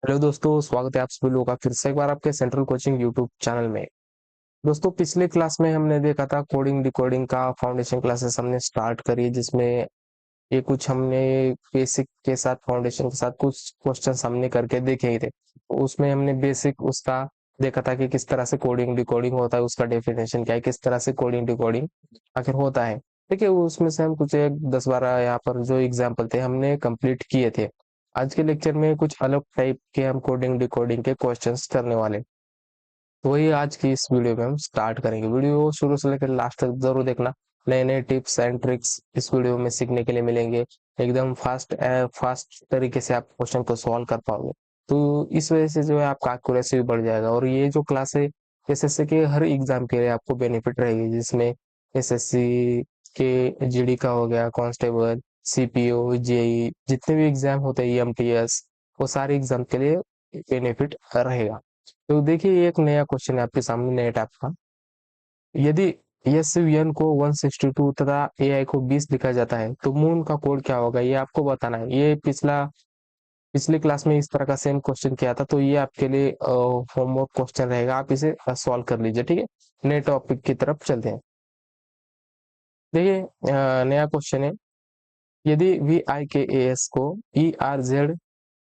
Hello दोस्तों, स्वागत है आप सभी लोगों का फिर से एक बार आपके सेंट्रल कोचिंग यूट्यूब चैनल में। दोस्तों, पिछले क्लास में हमने देखा था कोडिंग डिकोडिंग का फाउंडेशन क्लासेस हमने स्टार्ट करी, जिसमें ये कुछ हमने बेसिक के साथ फाउंडेशन के साथ कुछ क्वेश्चंस हमने करके देखे ही थे। उसमें हमने बेसिक उसका देखा था कि किस तरह से कोडिंग डिकोडिंग होता है, उसका डेफिनेशन क्या है, किस तरह से कोडिंग डिकोडिंग आखिर होता है। ठीक है, उसमें से हम कुछ एक 10-12 यहाँ पर जो एग्जाम्पल थे हमने कंप्लीट किए थे। आज के लेक्चर में कुछ अलग टाइप के हम कोडिंग डिकोडिंग के क्वेश्चंस करने वाले, तो वही आज की इस वीडियो में हम स्टार्ट करेंगे। वीडियो शुरू से लेकर लास्ट तक जरूर देखना। नए नए टिप्स एंड ट्रिक्स इस वीडियो में सीखने के लिए मिलेंगे। एकदम फास्ट तरीके से आप क्वेश्चन को सॉल्व कर पाओगे, तो इस वजह से जो है आपका एक्यूरेसी भी बढ़ जाएगा। और ये जो क्लास है एसएससी के हर एग्जाम के लिए आपको बेनिफिट रहेगी, जिसमें एसएससी के जीडी का हो गया, कांस्टेबल, सीपीओ, जेई, जितने भी एग्जाम होते हैं, ईएमटीएस, वो सारे एग्जाम के लिए बेनिफिट रहेगा। तो देखिए, एक नया क्वेश्चन है आपके सामने नए टाइप का। यदि एसवीएन को 162 तथा एआई को 20 लिखा जाता है, तो मून का कोड क्या होगा, ये आपको बताना है। ये पिछले क्लास में इस तरह का सेम क्वेश्चन किया था, तो ये आपके लिए होमवर्क क्वेश्चन रहेगा, आप इसे सॉल्व कर लीजिए। ठीक है, नए टॉपिक की तरफ चलते हैं। देखिए, नया क्वेश्चन है। यदि वी आई के ए एस को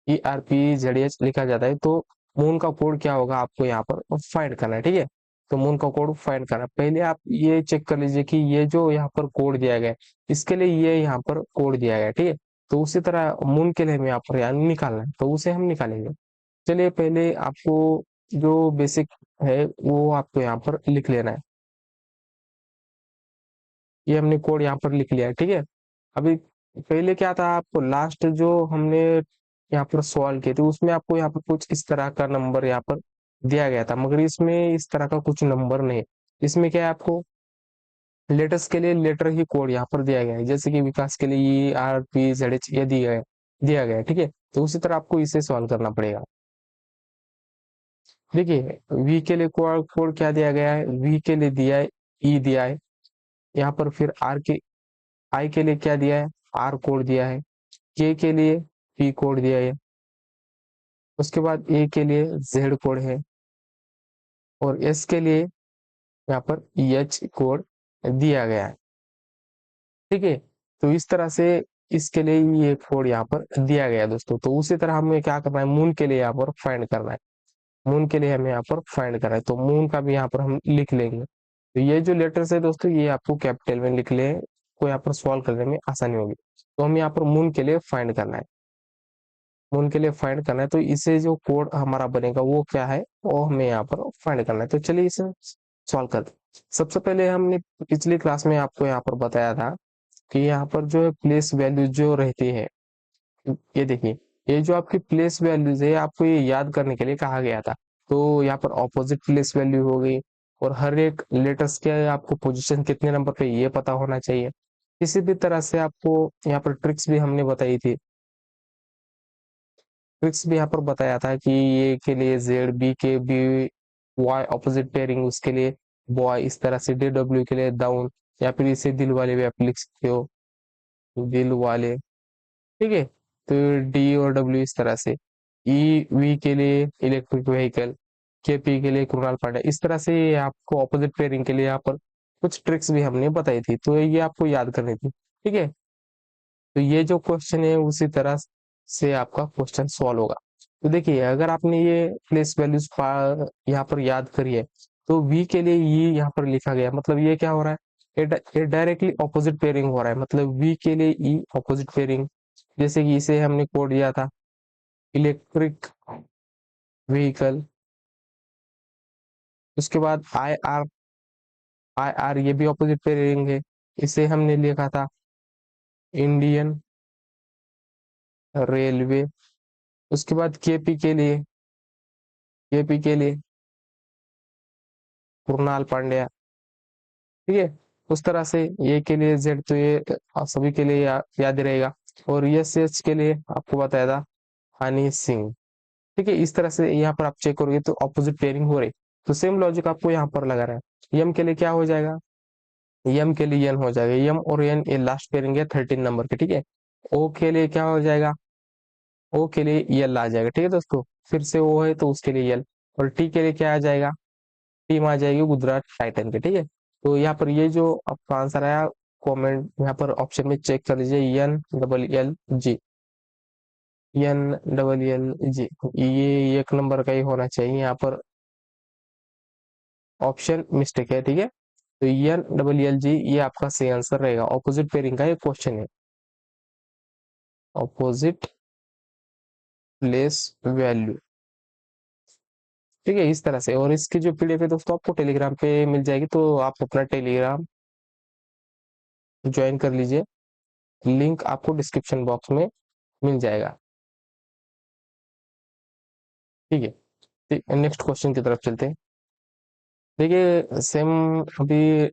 ERPZH लिखा जाता है, तो मून का कोड क्या होगा, आपको यहाँ पर फाइंड करना है। ठीक है, तो मून का कोड फाइंड करना है। पहले आप ये चेक कर लीजिए कि ये जो यहाँ पर कोड दिया गया है, इसके लिए ये यहाँ पर कोड दिया गया है। ठीक है, तो उसी तरह मून के लिए हमें यहाँ पर यानी निकालना है, तो उसे हम निकालेंगे। चलिए, पहले आपको जो बेसिक है वो आपको यहाँ पर लिख लेना है। ये हमने कोड यहाँ पर लिख लिया है। ठीक है, अभी पहले क्या था, आपको लास्ट जो हमने यहाँ पर सॉल्व किए थे उसमें आपको यहाँ पर कुछ इस तरह का नंबर यहाँ पर दिया गया था, मगर इसमें इस तरह का कुछ नंबर नहीं। इसमें क्या है, आपको लेटर्स के लिए लेटर ही कोड यहाँ पर दिया गया है, जैसे कि विकास के लिए ERPZH ये दिया गया है। ठीक है, तो उसी तरह आपको इसे सॉल्व करना पड़ेगा। देखिए, वी के लिए कोड क्या दिया गया है, वी के लिए दिया है ई दिया है यहाँ पर। फिर आई के लिए क्या दिया है, आर कोड दिया है। के लिए पी कोड दिया है। उसके बाद ए के लिए जेड कोड है, और एस के लिए यहाँ पर एच कोड दिया गया है। ठीक है, तो इस तरह से इसके लिए ये कोड यहाँ पर दिया गया है दोस्तों। तो उसी तरह हमें क्या करना है, मून के लिए यहाँ पर फाइंड करना है। मून के लिए हमें यहाँ पर फाइंड करना है, तो मून का भी यहाँ पर हम लिख लेंगे। तो ये जो लेटर्स है दोस्तों, ये आपको कैपिटल में लिख ले, को यहाँ पर सॉल्व करने में आसानी होगी। तो हम यहाँ पर मून के लिए फाइंड करना है। मून के लिए फाइंड करना है, तो इसे जो कोड हमारा बनेगा वो क्या है, वो हमें यहाँ पर फाइंड करना है। तो चलिए इसे सॉल्व करते हैं। सबसे पहले हमने पिछली क्लास में आपको यहाँ पर बताया था कि यहाँ पर जो है प्लेस वैल्यू जो रहती है, ये देखिए, ये जो आपकी प्लेस वैल्यूज है आपको ये याद करने के लिए कहा गया था। तो यहाँ पर ऑपोजिट प्लेस वैल्यू हो गई, और हर एक लेटर्स के आपको पोजीशन कितने नंबर पे ये पता होना चाहिए। किसी भी तरह से आपको यहाँ पर ट्रिक्स भी हमने बताई थी। ट्रिक्स भी यहाँ पर बताया था कि ये के लिए जेड, बी के बी, वाई ऑपोजिट पेयरिंग उसके लिए बॉय, इस तरह से DW के लिए डाउन, या फिर इसे दिल वाले भी आप लिख सकते हो, दिल वाले। ठीक है, तो डी और डब्ल्यू इस तरह से। वी के लिए इलेक्ट्रिक व्हीकल, KP के लिए कृणाल पांडे, इस तरह से आपको ऑपोजिट पेयरिंग के लिए यहाँ पर कुछ ट्रिक्स भी हमने बताई थी, तो ये आपको याद करनी थी। ठीक है, तो ये जो क्वेश्चन है उसी तरह से आपका क्वेश्चन सॉल्व होगा। तो देखिए, अगर आपने ये प्लेस वैल्यूज यहाँ पर याद करी है, तो वी के लिए ये यहाँ पर लिखा गया, मतलब ये क्या हो रहा है, ये डायरेक्टली ऑपोजिट पेयरिंग हो रहा है, मतलब वी के लिए ई ऑपोजिट पेयरिंग। जैसे कि इसे हमने कोड दिया था इलेक्ट्रिक व्हीकल। उसके बाद आई आर ये भी ऑपोजिट पेयरिंग है, इसे हमने लिखा था इंडियन रेलवे। उसके बाद केपी के लिए कृणाल पांड्या। ठीक है, उस तरह से ए के लिए जेड, तो ये आप सभी के लिए याद ही रहेगा। और एच के लिए आपको बताया था हनी सिंह। ठीक है, इस तरह से यहाँ पर आप चेक करोगे तो ऑपोजिट पेयरिंग हो रही। तो सेम लॉजिक आपको यहाँ पर लगा रहा है। यम के लिए क्या हो जाएगा, यम के लिए एन हो जाएगा, यम और एन ये लास्ट पेयरिंग है 13 नंबर के। ठीक है, ओ के लिए क्या हो जाएगा, ओ के लिए यल आ जाएगा। ठीक है दोस्तों, फिर से ओ है तो उसके लिए यल, और टी के लिए क्या आ जाएगा, टीम आ जाएगी गुजरात टाइटन के, ठीक है। तो यहाँ पर ये जो आपका आंसर आया, कमेंट यहाँ पर ऑप्शन में चेक कर लीजिए, N double L G, N double L G, ये एक नंबर का ही होना चाहिए, यहाँ पर ऑप्शन मिस्टेक है, ठीक है। तो एन डबल एल जी ये आपका सही आंसर रहेगा। ऑपोजिट पेयरिंग का ये क्वेश्चन है, ऑपोजिट प्लेस वैल्यू, ठीक है, इस तरह से। और इसकी जो पीडीएफ है दोस्तों आपको टेलीग्राम पे मिल जाएगी, तो आप अपना टेलीग्राम ज्वाइन कर लीजिए, लिंक आपको डिस्क्रिप्शन बॉक्स में मिल जाएगा, ठीक है। नेक्स्ट क्वेश्चन की तरफ चलते हैं। देखिए सेम अभी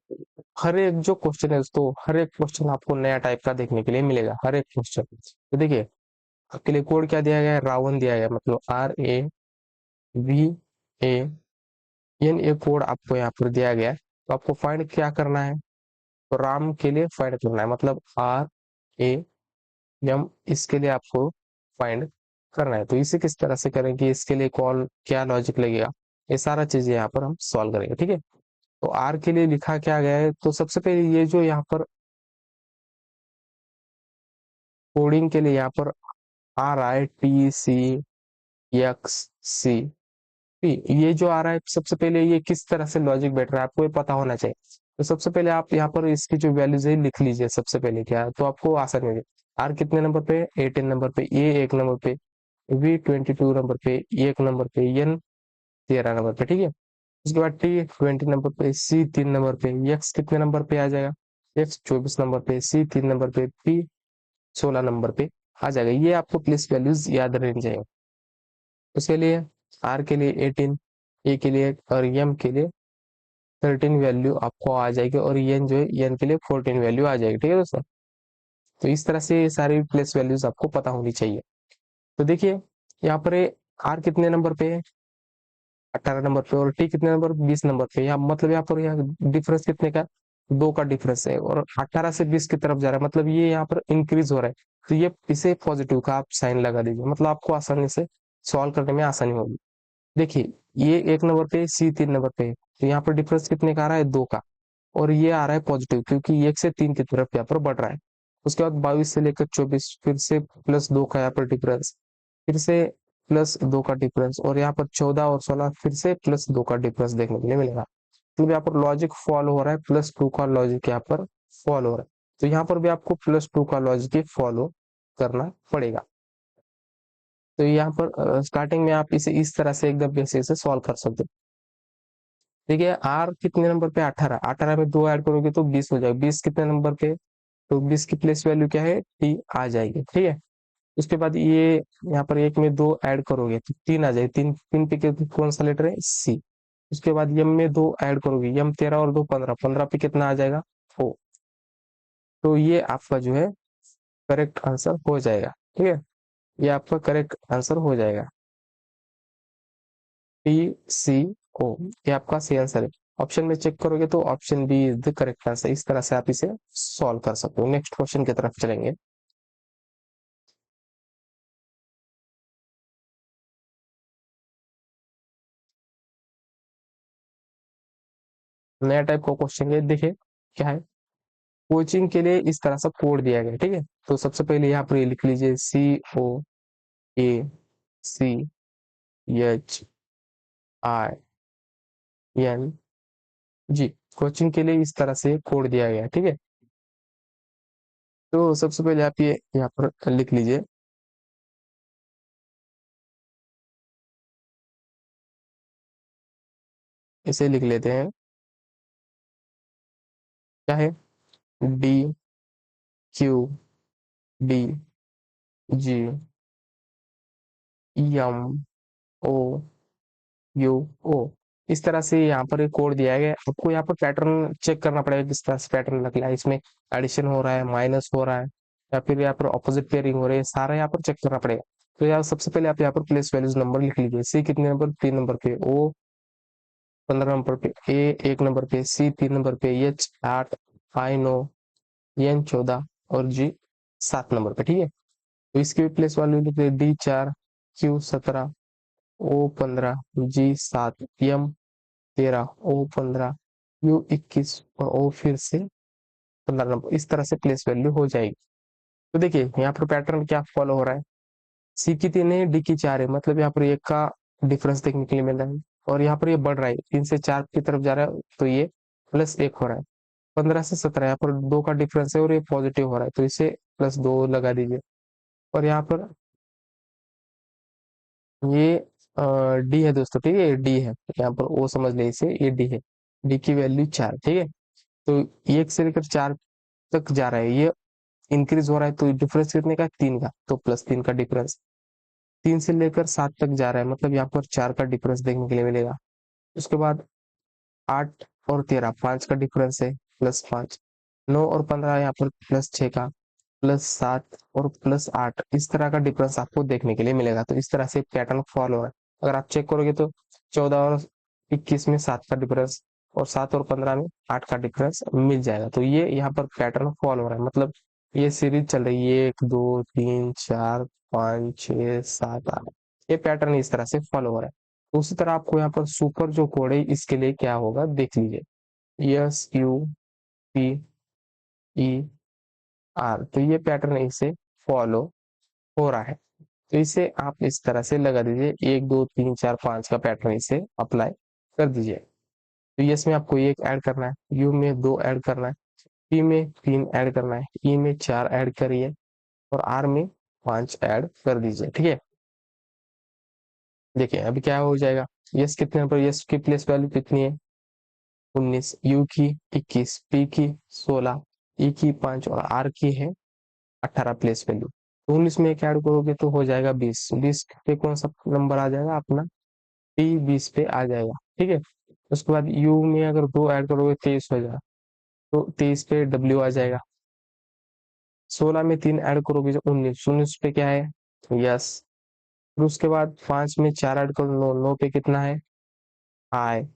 हर एक जो क्वेश्चन है दोस्तों, हर एक क्वेश्चन आपको नया टाइप का देखने के लिए मिलेगा, हर एक क्वेश्चन। तो देखिए आपके लिए कोड क्या दिया गया है, रावण दिया गया, मतलब RAVAN, ये कोड आपको यहाँ पर दिया गया है। तो आपको फाइंड क्या करना है, तो राम के लिए फाइंड करना है, मतलब RAM, इसके लिए आपको फाइंड करना है। तो इसे किस तरह से करेंगे, इसके लिए कॉल क्या लॉजिक लगेगा, ये सारा चीज यहाँ पर हम सॉल्व करेंगे, ठीक है। तो आर के लिए लिखा क्या गया है, तो सबसे पहले ये जो यहाँ पर कोडिंग के लिए यहाँ पर RITCXC, ये जो आ रहा है, सबसे पहले ये किस तरह से लॉजिक बैठ रहा है आपको ये पता होना चाहिए। तो सबसे पहले आप यहाँ पर इसकी जो वैल्यूज है लिख लीजिए सबसे पहले, क्या तो आपको आसानी होगी। आर कितने नंबर पे, 18 नंबर पे, ए एक नंबर पे, V 22 नंबर पे, एक नंबर पे, एन 13 नंबर पे, ठीक है। उसके बाद टी 20 नंबर पे, सी 3 नंबर पे, एक्स कितने नंबर पे आ जाएगा, एक्स 24 नंबर पे, सी 3 नंबर पे, पी 16 नंबर पे आ जाएगा। ये आपको प्लेस वैल्यूज याद रहनी चाहिए। उसके लिए आर के लिए 18, ए के लिए और एम के लिए 13 वैल्यू आपको आ जाएगी, और एन जो है एन के लिए 14 वैल्यू आ जाएगी, ठीक है दोस्तों। तो इस तरह से सारी प्लेस वैल्यूज आपको पता होनी चाहिए। तो देखिए यहाँ पर आर कितने नंबर पे है, 18 नंबर पे, और टी कितने नंबर, 20 नंबर पे। यहाँ मतलब यहाँ पर यहाँ डिफरेंस कितने का, 2 का डिफरेंस है, और 18 से 20 की तरफ जा रहा है, मतलब ये यहाँ पर इंक्रीज हो रहा है। तो ये इसे पॉजिटिव का आप साइन लगा दीजिए, मतलब आपको आसानी से सॉल्व करने में आसानी होगी। देखिए ये एक नंबर पे, सी 3 नंबर पे है, तो यहाँ पर डिफरेंस कितने का आ रहा है, 2 का, और ये आ रहा है पॉजिटिव, क्योंकि 1 से 3 की तरफ यहाँ पर बढ़ रहा है। उसके बाद 22 से लेकर 24, फिर से +2 का यहाँ पर डिफरेंस, फिर से +2 का डिफरेंस, और यहाँ पर 14 और 16 फिर से +2 का डिफरेंस देखने के लिए मिलेगा। तो यहाँ पर लॉजिक फॉलो हो रहा है, +2 का लॉजिक यहाँ पर फॉलो हो रहा है। तो यहाँ पर भी आपको +2 का लॉजिक ही फॉलो करना पड़ेगा। तो यहाँ पर स्टार्टिंग में आप इसे इस तरह से एकदम बेसिक से सॉल्व कर सकते हो। देखिए आर कितने नंबर पे, 18, 18 में 2 ऐड करोगे तो 20 हो जाएगा, 20 कितने नंबर पे, तो 20 की प्लेस वैल्यू क्या है, टी आ जाएगी, ठीक है। उसके बाद ये यहाँ पर 1 में 2 ऐड करोगे तो 3 आ जाएगी, 3 3 पे कौन सा लेटर है, सी। उसके बाद यम में 2 ऐड करोगे, यम 13 और 2 15, 15 पे कितना आ जाएगा, 4। तो ये आपका जो है करेक्ट आंसर हो जाएगा, ठीक है, ये आपका करेक्ट आंसर हो जाएगा, PCO, ये आपका सही आंसर है। ऑप्शन में चेक करोगे तो option B is the correct answer. इस तरह से आप इसे सॉल्व कर सकते हो। नेक्स्ट क्वेश्चन की तरफ चलेंगे। नया टाइप का क्वेश्चन है, देखिए क्या है। कोचिंग के लिए इस तरह से कोड दिया गया है, ठीक है। तो सबसे पहले यहाँ पर ये लिख लीजिए, COACHING, कोचिंग के लिए इस तरह से कोड दिया गया है, ठीक है। तो सबसे पहले आप ये यहाँ पर लिख लीजिए, इसे लिख लेते हैं, क्या है, DQDGMOUO, इस तरह से यहाँ पर एक कोड दिया गया है। आपको यहाँ पर पैटर्न चेक करना पड़ेगा, किस तरह से पैटर्न लग रहा है, इसमें एडिशन हो रहा है, माइनस हो रहा है, या फिर यहाँ पर ऑपोजिट पेयरिंग हो रही है, सारा यहाँ पर चेक करना पड़ेगा। तो यार सबसे पहले आप यहाँ पर प्लेस वैल्यूज नंबर लिख लीजिए, सी कितने नंबर, 3 नंबर पे, ओ 15 नंबर पे, ए 1 नंबर पे, सी 3 नंबर पे, एच 8, आई 9, एन 14 और जी 7 नंबर पे, ठीक है। तो इसकी भी प्लेस वैल्यू लिख लीजिए, D 4, Q 17, O15, G7, M13, O15, U21 और O फिर से 15 नंबर, इस तरह से प्लेस वैल्यू हो जाएगी। तो देखिए यहाँ पर पैटर्न क्या फॉलो हो रहा है, सी की 3 है, डी की 4 है, मतलब यहाँ पर एक का डिफरेंस देखने के लिए मिल रहा है। और यहाँ पर ये बढ़ रहा है, 3 से 4 की तरफ जा रहा है, तो ये +1 हो रहा है। 15 से 17 यहाँ पर 2 का डिफरेंस है और ये पॉजिटिव हो रहा है, तो इसे +2 लगा दीजिए। और यहाँ पर ये डी है दोस्तों, ठीक है, ये डी है, यहाँ पर ओ समझ ले इसे, ये डी है, डी की वैल्यू 4, ठीक है। तो 1 से लेकर 4 तक जा रहा है, ये इंक्रीज हो रहा है, तो डिफरेंस कितने का, 3 का, तो +3 का डिफरेंस। 3 से लेकर 7 तक जा रहा है, मतलब यहाँ पर 4 का डिफरेंस देखने के लिए मिलेगा। उसके बाद 8 और 13, 5 का डिफरेंस है, +5। 9 और 15 यहाँ पर +6 का, +7 और +8, इस तरह का डिफरेंस आपको देखने के लिए मिलेगा। तो इस तरह से पैटर्न फॉलो हो रहा है। अगर आप चेक करोगे तो 14 और 21 में 7 का डिफरेंस, और 7 और 15 में 8 का डिफरेंस मिल जाएगा। तो ये यहाँ पर पैटर्न फॉलो हो रहा है, मतलब ये सीरीज चल रही है 1 2 3 4 5 6 7 8, ये पैटर्न इस तरह से फॉलो हो रहा है। तो उसी तरह आपको यहाँ पर सुपर जो कोड है इसके लिए क्या होगा देख लीजिए, SUPER, तो ये पैटर्न इसे फॉलो हो रहा है। तो इसे आप इस तरह से लगा दीजिए, 1 2 3 4 5 का पैटर्न इसे अप्लाई कर दीजिए। तो यस में आपको 1 ऐड करना है, यू में 2 ऐड करना है, पी में 3 ऐड करना है, ई में 4 ऐड करिए, और आर में 5 ऐड कर दीजिए, ठीक है। देखिए अभी क्या हो जाएगा, यस कितने नंबर, यस की प्लेस वैल्यू कितनी है, 19, यू की 21, पी की 16, ई की 5 और आर की है 18 प्लेस वैल्यू। 19 में एक ऐड करोगे तो हो जाएगा 20, 20 पे कौन सा नंबर आ जाएगा अपना, टी 20 पे आ जाएगा, ठीक है। उसके बाद यू में अगर 2 ऐड करोगे 23 हो जाएगा, तो 23 पे डब्ल्यू आ जाएगा। 16 में 3 ऐड करोगे जो 19, 19 पे क्या है, यस। फिर उसके बाद 5 में 4 ऐड करो, 9, 9 पे कितना है, आई।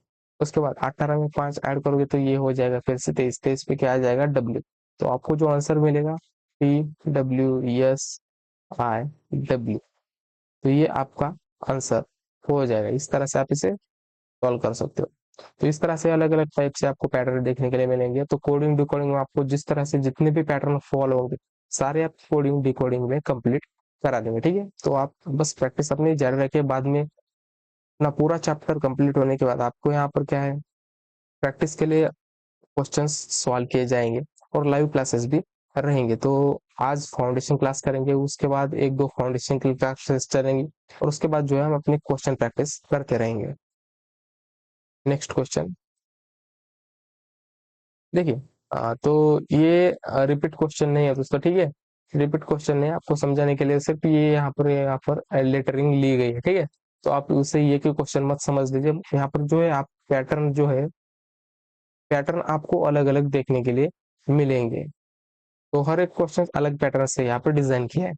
उसके बाद 18 में 5 ऐड करोगे तो ये हो जाएगा फिर से 23, 23 पे क्या आ जाएगा, डब्ल्यू। तो आपको जो आंसर मिलेगा, PWSI W, तो ये आपका आंसर हो जाएगा। इस तरह से आप इसे सॉल्व कर सकते हो। तो इस तरह से अलग अलग टाइप से आपको पैटर्न देखने के लिए मिलेंगे। तो कोडिंग डिकोडिंग में आपको जिस तरह से जितने भी पैटर्न फॉलो होंगे सारे आप कोडिंग डिकोडिंग में कंप्लीट करा देंगे, ठीक है। तो आप बस प्रैक्टिस अपनी जारी रखें, बाद में अपना पूरा चैप्टर कंप्लीट होने के बाद आपको यहाँ पर क्या है, प्रैक्टिस के लिए क्वेश्चंस सॉल्व किए जाएंगे और लाइव क्लासेस भी रहेंगे। तो आज फाउंडेशन क्लास करेंगे, उसके बाद 1 2 फाउंडेशन की क्लासेस चलेंगी, और उसके बाद जो है हम अपनी क्वेश्चन प्रैक्टिस करते रहेंगे। नेक्स्ट क्वेश्चन देखिए, तो ये रिपीट क्वेश्चन नहीं है दोस्तों, ठीक है, रिपीट क्वेश्चन नहीं है, आपको समझाने के लिए सिर्फ ये यहाँ पर लेटरिंग ली गई है, ठीक है। तो आप उसे ये कि क्वेश्चन मत समझ लीजिए, यहाँ पर जो है आप पैटर्न जो है, पैटर्न आपको अलग अलग देखने के लिए मिलेंगे। तो हर एक क्वेश्चन अलग पैटर्न से यहाँ पर डिजाइन किया है।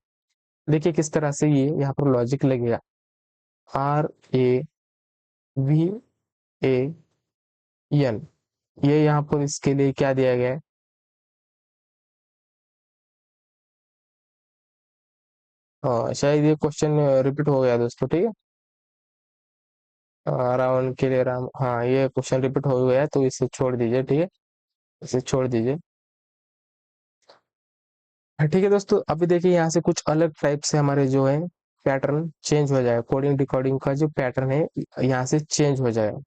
देखिए किस तरह से ये यहाँ पर लॉजिक लगेगा, RAVAN, ये यहाँ पर इसके लिए क्या दिया गया है, शायद ये क्वेश्चन रिपीट हो गया दोस्तों, ठीक है। रावण के लिए राम, हाँ ये क्वेश्चन रिपीट हो गया है, तो इसे छोड़ दीजिए, ठीक है, इसे छोड़ दीजिए। हाँ, ठीक है दोस्तों, अभी देखिए यहाँ से कुछ अलग टाइप से हमारे जो है पैटर्न चेंज हो जाएगा, कोडिंग डिकोडिंग का जो पैटर्न है यहाँ से चेंज हो जाएगा,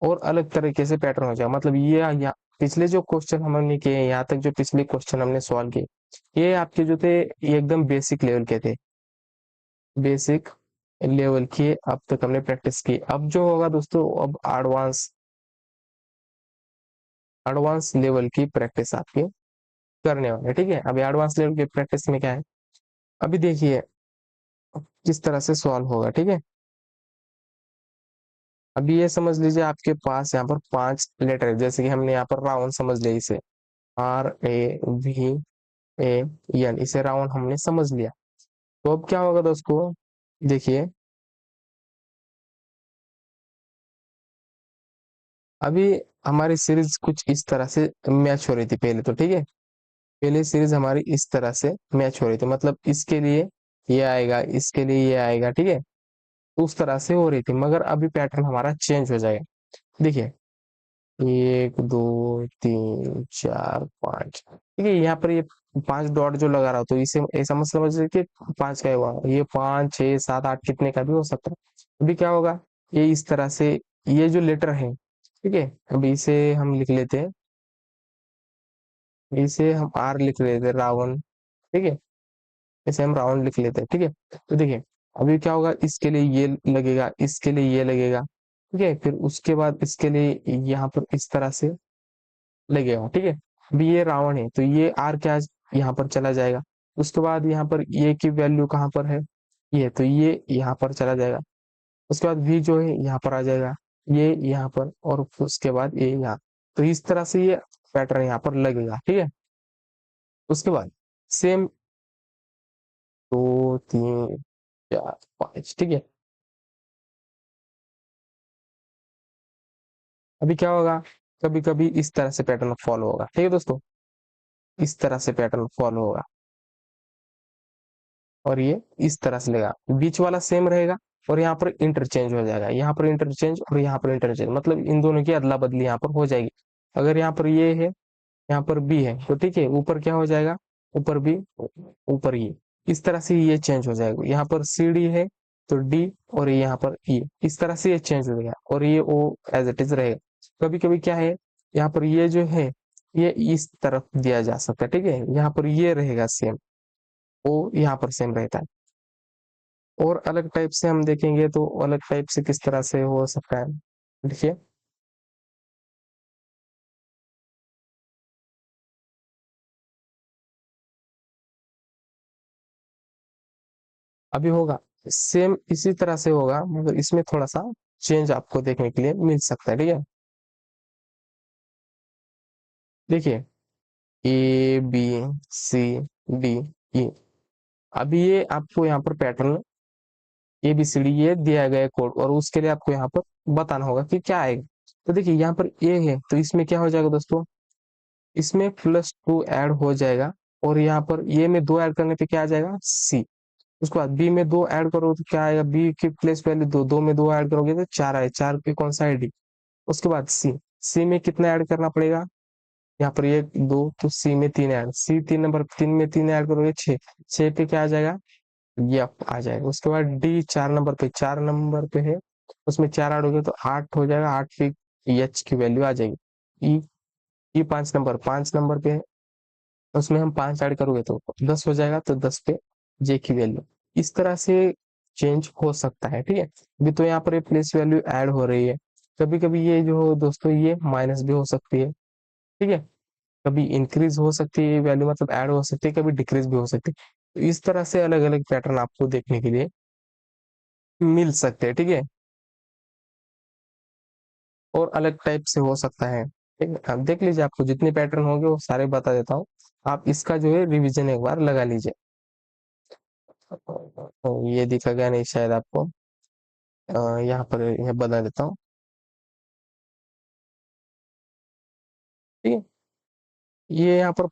और अलग तरीके से पैटर्न हो जाएगा। मतलब ये यहाँ पिछले जो क्वेश्चन हमने किए, यहाँ तक जो पिछले क्वेश्चन हमने सॉल्व किए, ये आपके जो थे ये एकदम बेसिक लेवल के थे, बेसिक लेवल की अब तक हमने प्रैक्टिस की। अब जो होगा दोस्तों, अब एडवांस एडवांस लेवल की प्रैक्टिस आपकी करने वाले, ठीक है। अभी एडवांस लेवल की प्रैक्टिस में क्या है, अभी देखिए किस तरह से सॉल्व होगा, ठीक है। अभी ये समझ लीजिए आपके पास यहाँ पर 5 लेटर है, जैसे कि हमने यहाँ पर राउंड समझ लिया, इसे RAVAN, इसे राउंड हमने समझ लिया। तो अब क्या होगा दोस्तों, देखिए अभी हमारी सीरीज कुछ इस तरह से मैच हो रही थी पहले, तो ठीक है, पहले सीरीज हमारी इस तरह से मैच हो रही थी, मतलब इसके लिए ये आएगा, इसके लिए ये आएगा, ठीक है। उस तरह से हो रही थी, मगर अभी पैटर्न हमारा चेंज हो जाएगा। देखिए 1 2 3 4 5, ठीक है, यहाँ पर ये 5 डॉट जो लगा रहा हो तो इसे ऐसा मत समझिए कि 5 का हुआ, ये 5 6 7 8 कितने का भी हो सकता है। अभी क्या होगा, ये इस तरह से, ये जो लेटर है, ठीक है, अभी इसे हम लिख लेते हैं, इसे हम आर लिख लेते हैं, रावण, ठीक है, इसे हम राउंड लिख लेते हैं, ठीक है। तो देखिए अभी क्या होगा, इसके लिए ये लगेगा, इसके लिए ये लगेगा, ठीक है, फिर उसके बाद इसके लिए यहाँ पर इस तरह से लगेगा, ठीक है। अभी ये रावण है तो ये आर क्या यहाँ पर चला जाएगा, उसके बाद यहाँ पर ये की वैल्यू कहाँ पर है, ये तो ये यहाँ पर चला जाएगा, उसके बाद भी जो है यहाँ पर आ जाएगा, ये यहाँ पर, और उसके बाद ये यहाँ। तो इस तरह से ये पैटर्न यहाँ पर लगेगा, ठीक है। उसके बाद सेम 2 3 4 5, ठीक है। अभी क्या होगा, कभी कभी इस तरह से पैटर्न फॉलो होगा, ठीक है दोस्तों, इस तरह से पैटर्न फॉलो होगा, और ये इस तरह से लेगा, बीच वाला सेम रहेगा, और यहाँ पर इंटरचेंज हो जाएगा, यहाँ पर इंटरचेंज और यहाँ पर इंटरचेंज, मतलब इन दोनों की अदला बदली यहाँ पर हो जाएगी। अगर यहाँ पर ये है, यहाँ पर बी है, तो ठीक है, ऊपर क्या हो जाएगा, ऊपर बी, ऊपर ये, इस तरह से ये चेंज हो जाएगा। यहाँ पर सी डी है तो डी, और यहाँ पर ई, इस तरह से ये चेंज हो जाएगा, और ये ओ एज इट इज रहेगा। कभी कभी क्या है, यहाँ पर ये जो है ये इस तरफ दिया जा सकता है, ठीक है, यहाँ पर ये रहेगा सेम, ओ यहाँ पर सेम रहता है। और अलग टाइप से हम देखेंगे तो अलग टाइप से किस तरह से हो सकता है, देखिए अभी होगा सेम इसी तरह से होगा, मगर इसमें थोड़ा सा चेंज आपको देखने के लिए मिल सकता है, ठीक है। देखिए ए बी सी डी ई, अभी ये आपको यहाँ पर pattern A B C D ये दिया गया कोड, और उसके लिए आपको यहाँ पर बताना होगा कि क्या आएगा। तो देखिए यहाँ पर ए है तो इसमें क्या हो जाएगा दोस्तों, इसमें +2 ऐड हो जाएगा, और यहाँ पर ए में 2 ऐड करने पे क्या आ जाएगा, सी। उसके बाद बी में 2 ऐड करो तो क्या आएगा, बी की प्लेस वैल्यू 2, 2 में 2 ऐड करोगे तो 4 आए, 4 पे कौन सा है, डी। उसके बाद सी, सी में कितना ऐड करना पड़ेगा, यहाँ पर 1 2, तो सी में 3 ऐड, सी 3 में 3 ऐड करोगे 6, 6 पे क्या आ जाएगा, ये आ जाएगा। उसके बाद डी 4 नंबर पे, 4 नंबर पे है, उसमें 4 ऐड हो गए तो 8 हो जाएगा, 8 पे एच की वैल्यू आ जाएगी। ई 5 नंबर, 5 नंबर पे है, उसमें हम 5 ऐड करोगे तो 10 हो जाएगा, तो 10 पे जे की वैल्यू। इस तरह से चेंज हो सकता है, ठीक है। अभी तो यहाँ पर ये प्लेस वैल्यू ऐड हो रही है, कभी कभी ये जो दोस्तों ये माइनस भी हो सकती है, ठीक है, कभी इंक्रीज हो सकती है वैल्यू, मतलब ऐड हो सकती है, कभी डिक्रीज भी हो सकती है। तो इस तरह से अलग अलग पैटर्न आपको देखने के लिए मिल सकते हैं, ठीक है, और अलग टाइप से हो सकता है, ठीक है। आप देख लीजिए, आपको जितने पैटर्न होंगे वो सारे बता देता हूँ, आप इसका जो है रिवीजन एक बार लगा लीजिए। तो ये दिखा गया नहीं शायद आपको, यहाँ पर यह बता देता हूँ, ठीक है। ये यहाँ पर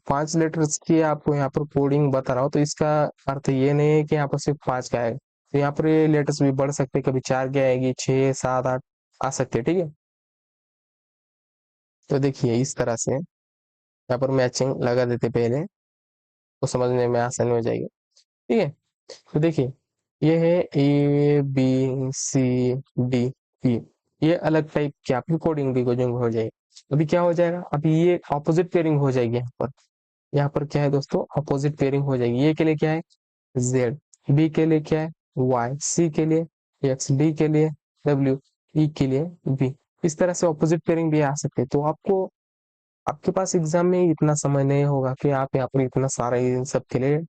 5 लेटर्स की आपको यहाँ पर कोडिंग बता रहा हूँ, तो इसका अर्थ ये नहीं है कि यहाँ पर सिर्फ 5 का आएगा, तो यहाँ पर ये लेटर्स भी बढ़ सकते हैं, कभी 4 की आएगी, 6 7 8 आ सकते हैं, ठीक है। तो देखिए इस तरह से यहाँ पर मैचिंग लगा देते पहले, तो समझने में आसानी हो जाएगी, ठीक है। तो देखिए ये है ए बी सी डी ई, ये अलग टाइप की आपकी कोडिंग भी कोडिंग हो जाएगी। अभी क्या हो जाएगा, अभी ये ऑपोजिट पेयरिंग हो जाएगी, यहाँ पर, यहाँ पर क्या है दोस्तों, अपोजिट पेयरिंग हो जाएगी। ए के लिए क्या है जेड, बी के लिए क्या है वाई, सी के लिए एक्स, डी के लिए डब्ल्यू, ई के लिए बी। इस तरह से ऑपोजिट पेयरिंग भी आ सकते हैं। तो आपको, आपके पास एग्जाम में इतना समय नहीं होगा कि आप यहाँ पर इतना सारा इन सब के लिए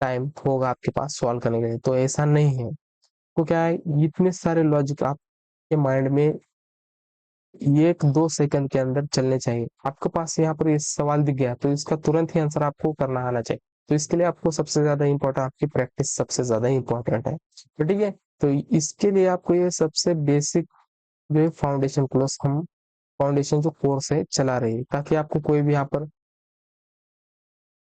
टाइम होगा आपके पास सॉल्व करने के लिए, तो ऐसा नहीं है। तो क्या है, इतने सारे लॉजिक आपके माइंड में 1 2 सेकंड के अंदर चलने चाहिए। आपके पास यहाँ पर ये सवाल दिख गया तो इसका तुरंत ही आंसर आपको करना आना चाहिए। तो इसके लिए आपको सबसे ज्यादा इंपॉर्टेंट, आपकी प्रैक्टिस सबसे ज्यादा इंपॉर्टेंट है, तो ठीक है। तो इसके लिए आपको ये सबसे बेसिक जो है फाउंडेशन कोर्स, हम फाउंडेशन जो कोर्स है चला रही है, ताकि आपको कोई भी यहाँ पर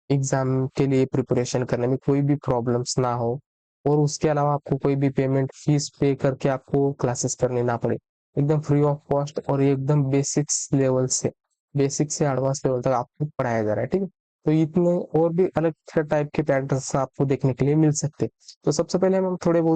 एग्जाम के लिए प्रिपरेशन करने में कोई भी प्रॉब्लम्स ना हो, और उसके अलावा आपको कोई भी पेमेंट फीस पे करके आपको क्लासेस करनी ना पड़े, एकदम फ्री ऑफ कॉस्ट और एकदम बेसिक से एडवांस लेवल तक आपको पढ़ाया जा रहा है, ठीक है। तो इतने और भी अलग टाइप के पैटर्न्स आपको देखने के लिए मिल सकते हैं। तो सबसे पहले हम थोड़े बहुत